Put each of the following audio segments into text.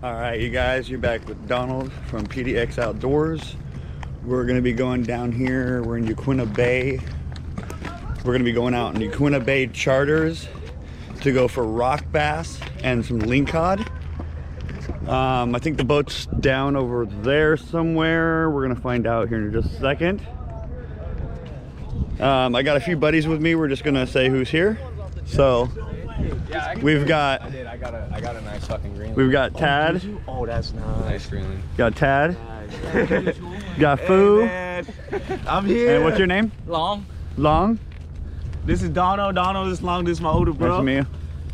All right, you guys, you're back with Donald from PDX Outdoors. We're gonna be going down here. We're in Yaquina Bay. We're gonna be going out in Yaquina Bay charters to go for rock bass and some lingcod. I think the boat's down over there somewhere. We're gonna find out here in just a second. I got a few buddies with me. We're just gonna say who's here. So we've got. I got a nice fucking green. We've got Tad. Oh, that's nice. Nice green. Got Tad. Got Foo. Hey, I'm here. And what's your name? Long. Long. This is Donald. Donald is Long. This is my older bro. Nice to meet you.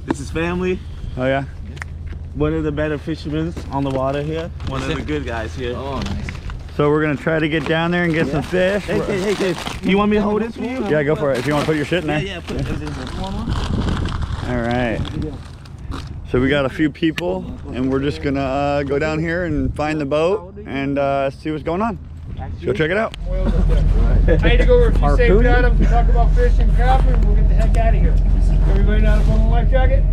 This is family. Oh yeah. One of the better fishermen on the water here. One of the good guys here. Oh, nice. So we're gonna try to get down there and get some fish. Hey. You want me to hold this for you? Yeah, go for it. If you want to put your shit in there. Yeah. Put it in the All right. So we got a few people, and we're just gonna go down here and find the boat and see what's going on. Go check it out. I need to go over a few safety items. We talk about fishing, crapping, and we'll get the heck out of here. Everybody know how to put on a life jacket?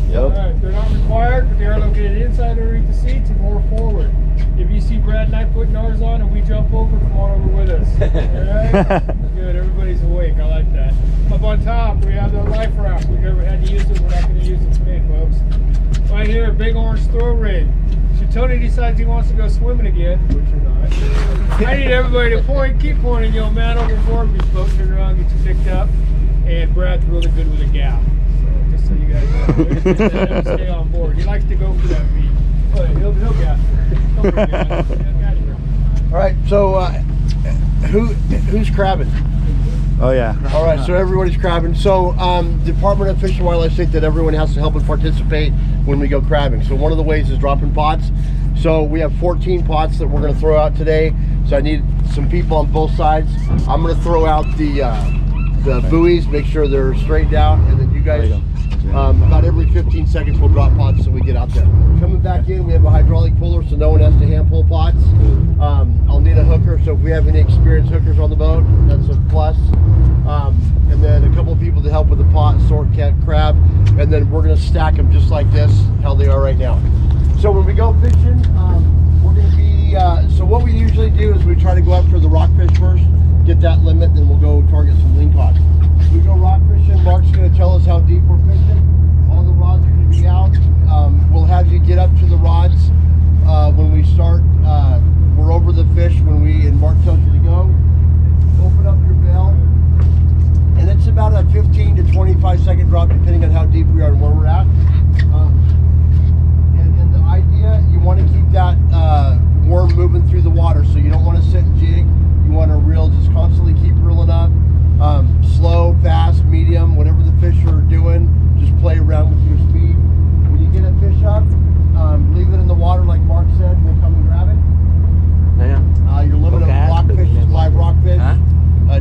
Yep. All right, they're not required, but they are located inside underneath the seats and more forward. If you see Brad and I putting ours on and we jump over, come on over with us. All right? Good, everybody's awake. I like that. Up on top, we have the life raft. We've never had to use it. We're not going to use it today, folks. Right here, big orange throw rig. So Tony decides he wants to go swimming again, which you're not. I need everybody to point, keep pointing, yo, man, overboard. We boat turn around, get you picked up. And Brad's really good with a gap. So just so you guys know, just let him stay on board. He likes to go for that beat. Oh, he'll gap. All right, so who's crabbing? Oh yeah. All right, so everybody's crabbing. So Department of Fish and Wildlife think that everyone has to help and participate when we go crabbing. So one of the ways is dropping pots. So we have 14 pots that we're going to throw out today. So I need some people on both sides. I'm going to throw out the buoys, make sure they're straightened out, and then you guys, about every 15 seconds we'll drop pots so we get out there. Coming back in, we have a hydraulic puller so no one has to hand pull pots. I'll need a hooker, so if we have any experienced hookers on the boat, that's a plus. And then a couple of people to help with the pot, sort, crab, and then we're going to stack them just like this, how they are right now. So when we go fishing, we're going to be, so what we usually do is we try to go up for the rockfish first, get that limit, then we'll go target some lingcod. We go rock fishing. Mark's going to tell us how deep we're fishing. All the rods are going to be out. We'll have you get up to the rods when we start. We're over the fish and Mark tells you to go. Open up your bail, and it's about a 15 to 25 second drop depending on how deep we are and where we're at. And the idea, you want to keep that worm moving through the water, so you don't want to sit and jig. You want to reel, just constantly keep reeling up. Slow, fast, medium, whatever the fish are doing, just play around with your speed. When you get a fish up, leave it in the water like Mark said, we'll come and grab it. Yeah. Your limit of rockfish is 5 rockfish,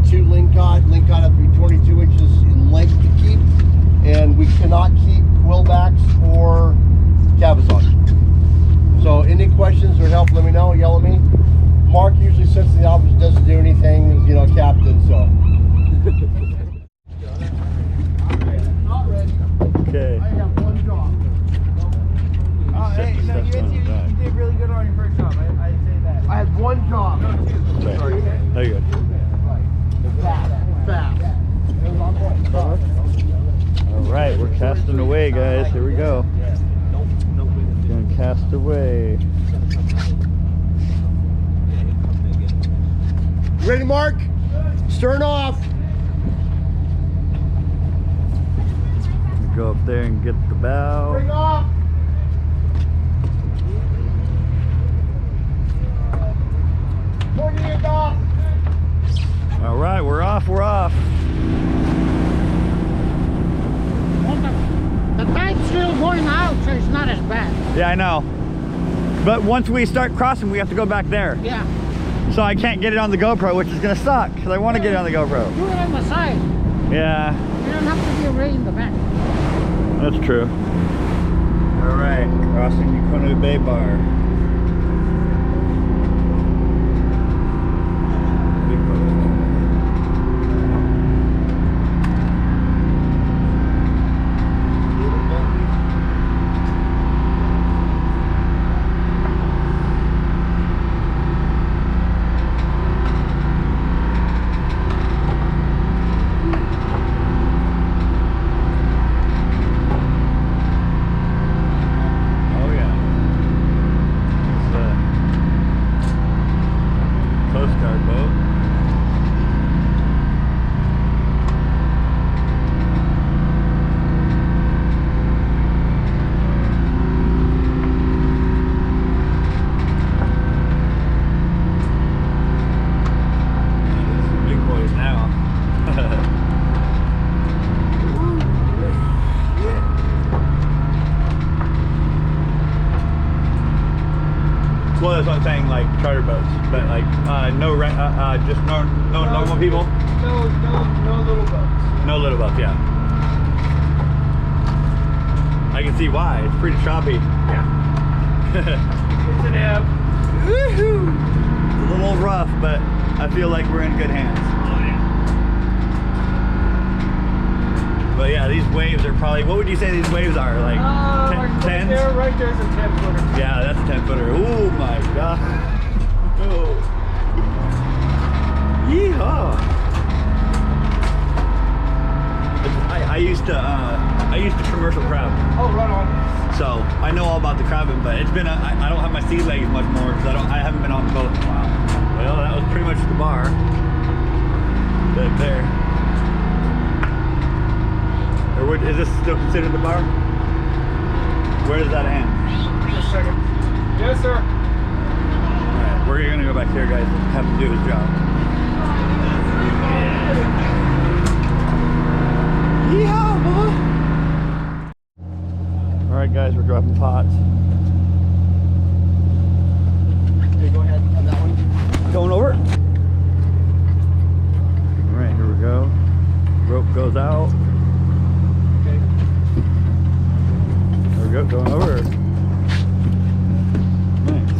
2 lingcod. Lingcod have to be 22 inches in length to keep, and we cannot keep quillbacks or cabezons. So any questions or help, let me know, yell at me. Mark usually sits in the office, doesn't do anything, he's, captain, so. Okay. I have one job. Hey, no, you did really good on your first job. I say that. I had one job. Okay. There you go. Fast. All right, we're casting away, guys. Here we go. Gonna cast away. Ready, Mark? Stern off. Go up there and get the bow. Bring off. All right, we're off. We're off. The tide's still going out, so it's not as bad. Yeah, I know. But once we start crossing, we have to go back there. Yeah. So I can't get it on the GoPro, which is gonna suck, because I want to get it on the GoPro. Do it on the side. Yeah. You don't have to be arrayed in the back. That's true. All right, crossing Yaquina Bay Bar. Well, that's what I'm saying, like charter boats, but like just normal people. No little boats. No little boats, yeah. I can see why. It's pretty choppy. Yeah. It's an ebb. Woohoo! It's a little rough, but I feel like we're in good hands. Oh yeah. But yeah, these waves are probably, what would you say these waves are? Like Right there, right there's a 10-footer. Yeah, that's a 10-footer. Oh my god. Oh. Yeehaw. I used to commercial crab. Oh, right on. So I know all about the crabbing, but it's been I don't have my sea legs much more because I haven't been on the boat in a while. Well, that was pretty much the bar. Back there. Or is this still considered the bar? Where does that end? Just a second. Yes, sir. Alright, we're gonna go back there, guys, and have him do his job. Yeehaw, boy! Alright, guys, we're dropping pots. Okay, go ahead on that one. Going over. Alright, here we go. Rope goes out. Okay. There we go, going over. Nice.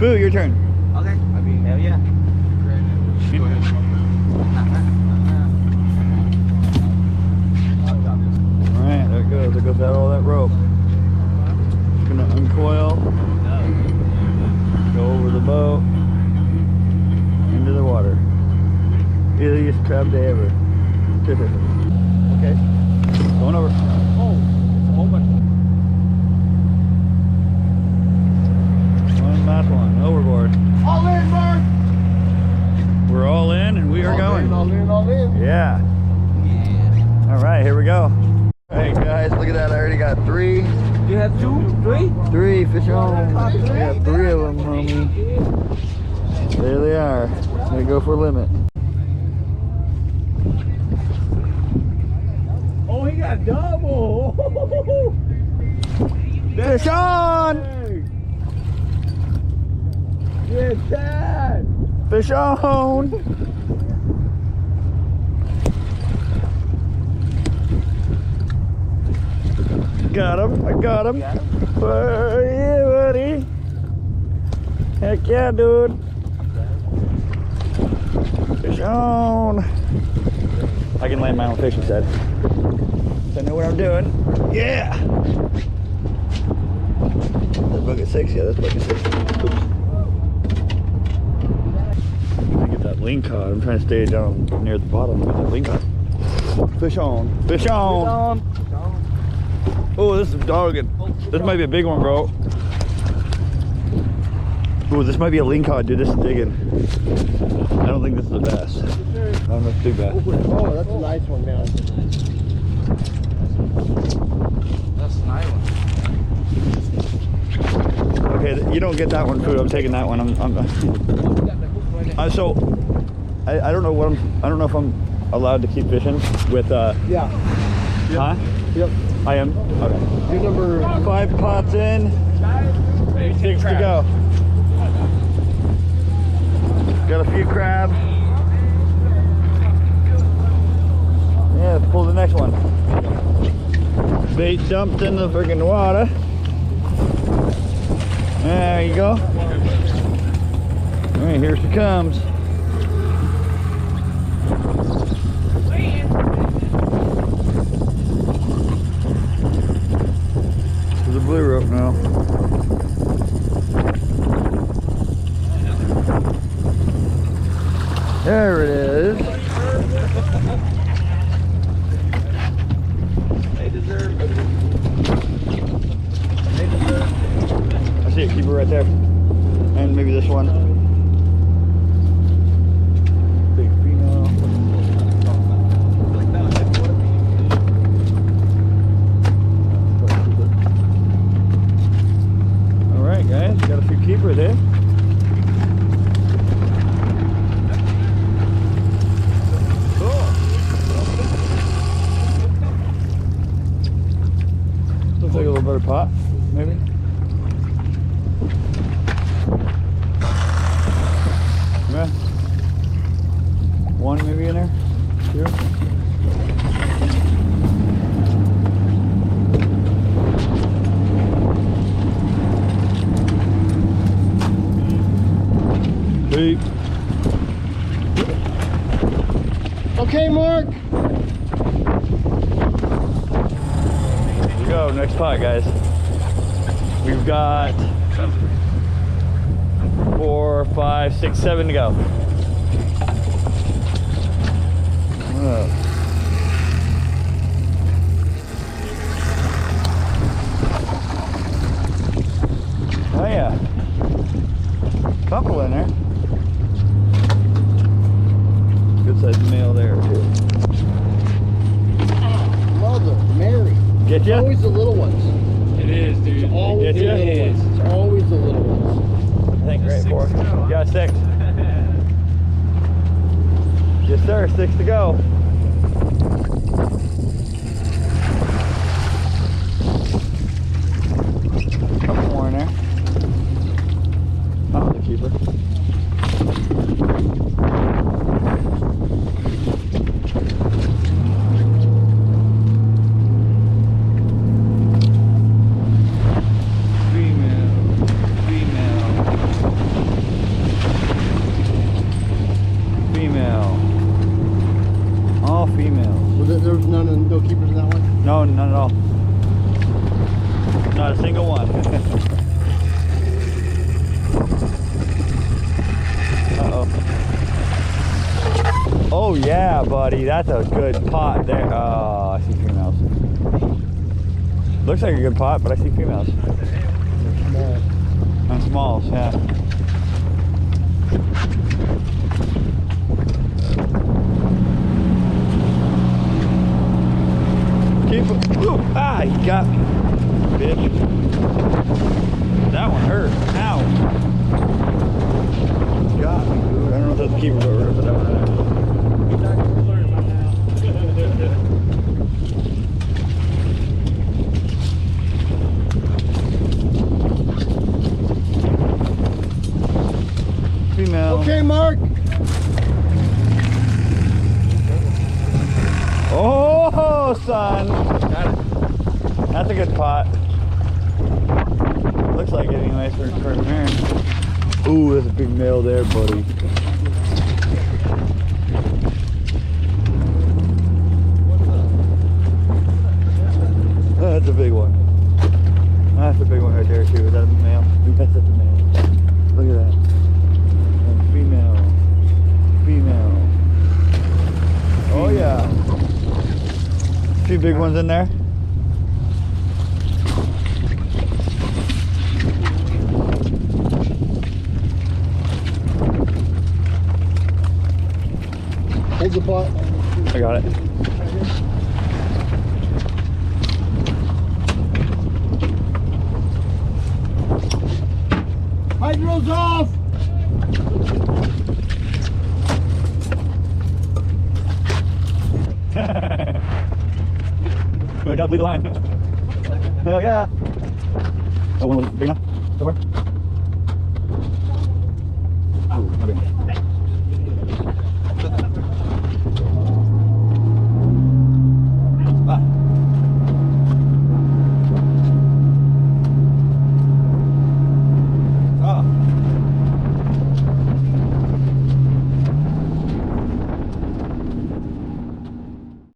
Boo, your turn. Okay. I mean, hell yeah. Go ahead. Alright, there it goes. There goes out all that rope. Just gonna uncoil. Go over the boat. Into the water. Easiest crab day ever. Okay. Going over. Oh, it's a whole bunch. One last one. Overboard. All in, Mark! We're all in and we are going. All in. Yeah. Alright, here we go. Alright guys, look at that. I already got 3. You have 2, 3? 3 fish on. I got 3 of them, homie. There they are. They go for limit. Oh, he got double. Fish on! Get that. Fish on! Got him. I got him. Yeah, buddy. Heck yeah, dude. Fish on. I can land my own fish instead. I know what I'm doing. Yeah. That's bucket 6. Yeah, that's bucket 6. Oops. I get that ling cod. I'm trying to stay down near the bottom. Get that ling cod. Fish on. Fish on. Oh, this is dogging. This might be a big one, bro. Oh, this might be a ling cod, dude. This is digging. I don't think this is the best. I don't know if it's too bad. Oh, that's a nice one, man. That's a nice one. Okay, you don't get that one, food. I'm taking that one. So I don't know what I don't know if I'm allowed to keep fishing with Yeah. Huh? Yep. I am. Okay. Do number 5 pots in. 6 to go. Got a few crab. Yeah, let's pull the next one. Bait dumped in the freaking water. There you go. All right, here she comes. There's a blue rope now. There it is. I see it, keep it right there. And maybe this one. Big female. Alright guys, got a few keepers here. Looks like a little Or a pot, maybe? Yeah. One maybe in there? Two? Beep. Okay, Mark. Here we go, next pot, guys. We've got 4, 5, 6, 7 to go. Oh yeah, couple in there. Good sized male there too. Mother Mary. Get ya? Always the little ones. It is, dude. It's always Get the ya? little ones. It's always the little ones. I think right 4. You got 6. Yes sir, 6 to go. Couple more in there. Oh, the keeper. All females. Was it, there was no keepers in that one? No, none at all. Not a single one. Uh-oh. Oh yeah, buddy. That's a good pot there. Oh, I see females. Looks like a good pot, but I see females. Small. And smalls, yeah. Keep it. Ooh, ah, he got me. Bitch. That one hurt. Ow. Got me, dude. I don't know if that's the keeper over, but that one hurt. Female. Okay, Mark. Oh, son. Got it. That's a good pot. Looks like it anyway for here. Ooh, there's a big male there, buddy. Oh, that's a big one. That's a big one right there too. Is that a male? Yes, that's a male. Look at that. And female. Female. Oh yeah. A few big ones in there. Hold the pot. I got it. Hydro's off. I got to lead the line. Hell yeah. Oh, one was big enough? Somewhere?